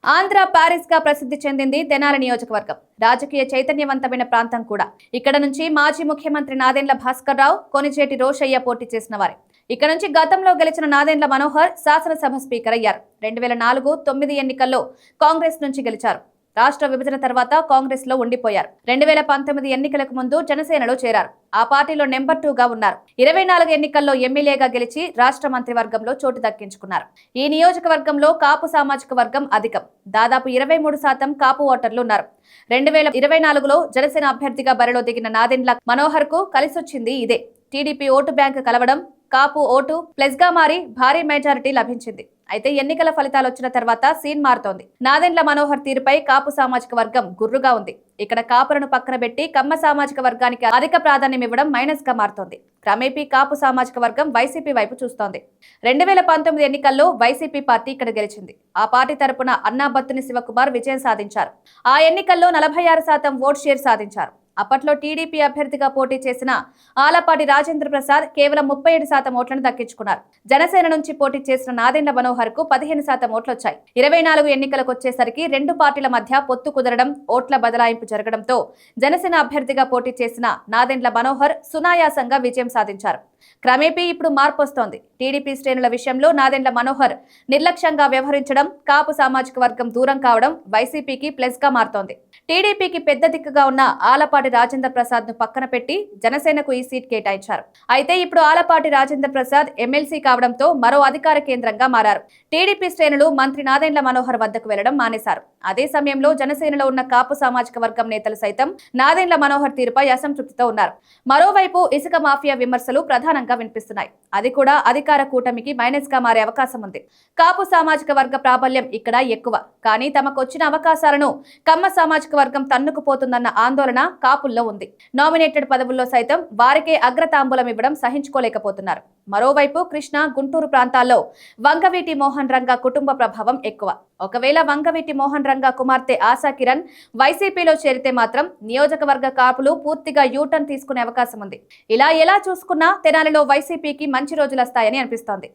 Andhra Paris గా ప్రసిద్ధి చెందింది తెనాలి నియోజకవర్గం. రాజకీయ చైతన్యవంతమైన ప్రాంతం కూడా. ఇక్కడ నుంచి మాజీ ముఖ్యమంత్రి నాదెండ్ల భాస్కర్ రావు, కొనిజేటి రోషయ్య పోటీ చేసిన వారే. ఇక్కడ నుంచి గతంలో గెలిచిన నాదెండ్ల మనోహర్ శాసనసభ స్పీకర్ అయ్యారు. 2004 9 ఎన్నికల్లో కాంగ్రెస్ నుంచి గెలిచారు. రాష్ట్ర విభజన తర్వాత కాంగ్రెస్ లో ఉండిపోయారు. 2019 ఎన్నికలకు ముందు జనసేనలో చేరారు. ఆ పార్టీలో నెంబర్ 2 గా ఉన్నారు. 24 ఎన్నికల్లో ఎమ్మెల్యేగా గెలిచి రాష్ట్ర మంత్రివర్గంలో చోటు దక్కించుకున్నారు. ఈ నియోజకవర్గంలో కాపు సామాజిక వర్గం అధికం. దాదాపు 23% కాపు ఓటర్లు ఉన్నారు. 2024లో జనసేన అభ్యర్థిగా బరిలో దిగిన నాదెండ్ల మనోహర్ కు కలిసొచ్చింది ఇదే. టీడీపీ ఓటు బ్యాంక్ కలవడం, కాపు ఓటు ప్లస్ గా మారి భారీ మెజారిటీ లభించింది. అయితే ఎన్నికల ఫలితాలు వచ్చిన తర్వాత సీన్ మారుతోంది. నాదెండ్ల మనోహర్ తీరుపై కాపు సామాజిక వర్గం గుర్రుగా ఉంది. ఇక్కడ కాపులను పక్కన పెట్టి కమ్మ సామాజిక వర్గానికి అధిక ప్రాధాన్యం ఇవ్వడం మైనస్ గా మారుతోంది. క్రమేపీ కాపు సామాజిక వర్గం వైసీపీ వైపు చూస్తోంది. 2019 ఎన్నికల్లో వైసీపీ పార్టీ ఇక్కడ గెలిచింది. ఆ పార్టీ తరపున అన్నాబత్తుని శివకుమార్ విజయం సాధించారు. ఆ ఎన్నికల్లో 46% ఓట్ షేర్ సాధించారు. అప్పట్లో టీడీపీ అభ్యర్థిగా పోటీ చేసిన ఆలపాటి రాజేంద్ర ప్రసాద్ కేవలం 37% ఓట్లను దక్కించుకున్నారు. జనసేన నుంచి పోటీ చేసిన నాదెండ్ల మనోహర్ కు 15% ఓట్లొచ్చాయి. 24 ఎన్నికలకు వచ్చేసరికి రెండు పార్టీల మధ్య పొత్తు కుదరడం, ఓట్ల బదలాయింపు జరగడంతో జనసేన అభ్యర్థిగా పోటీ చేసిన నాదెండ్ల మనోహర్ సునాయాసంగా విజయం సాధించారు. క్రమేపీ ఇప్పుడు మార్పు వస్తోంది. టీడీపీ శ్రేణుల విషయంలో నాదెండ్ల మనోహర్ నిర్లక్ష్యంగా వ్యవహరించడం, కాపు సామాజిక వర్గం దూరం కావడం వైసీపీకి ప్లస్ గా మారుతోంది. టీడీపీకి పెద్ద దిక్కుగా ఉన్న ఆలపాటి రాజేంద్ర ప్రసాద్ ను పక్కన పెట్టి జనసేనకు ఈ సీట్ కేటాయించారు. అయితే ఇప్పుడు ఆలపాటి రాజేంద్ర ప్రసాద్ ఎమ్మెల్సీ కావడంతో మరో అధికార కేంద్రంగా మారారు. టీడీపీ శ్రేణులు మంత్రి నాదెండ్ల మనోహర్ వద్దకు వెళ్లడం మానేశారు. అదే సమయంలో జనసేనలో ఉన్న కాపు సామాజిక వర్గం నేతలు సైతం నాదెండ్ల మనోహర్ తీరుపై అసంతృప్తితో ఉన్నారు. మరోవైపు ఇసుక మాఫియా విమర్శలు ప్రధానంగా వినిపిస్తున్నాయి. అది కూడా అధికార కూటమికి మైనస్ గా మారే అవకాశం ఉంది. కాపు సామాజిక వర్గ ప్రాబల్యం ఇక్కడ ఎక్కువ. కానీ తమకు వచ్చిన అవకాశాలను కమ్మ సామాజిక వర్గం తన్నుకుపోతుందన్న ఆందోళన కాపుల్లో ఉంది. నామినేటెడ్ పదవుల్లో సైతం వారికే అగ్రతాంబూలం ఇవ్వడం సహించుకోలేకపోతున్నారు. మరోవైపు కృష్ణా, గుంటూరు ప్రాంతాల్లో వంగవీటి మోహన్ రంగా కుటుంబ ప్రభావం ఎక్కువ. ఒకవేళ వంగవీటి మోహన్ రంగా కుమార్తె ఆశా కిరణ్ వైసీపీలో చేరితే మాత్రం నియోజకవర్గ కాపులు పూర్తిగా యూటర్న్ తీసుకునే అవకాశం ఉంది. ఇలా ఎలా చూసుకున్నా తెనాలిలో వైసీపీకి మంచి రోజులు వస్తాయని అనిపిస్తోంది.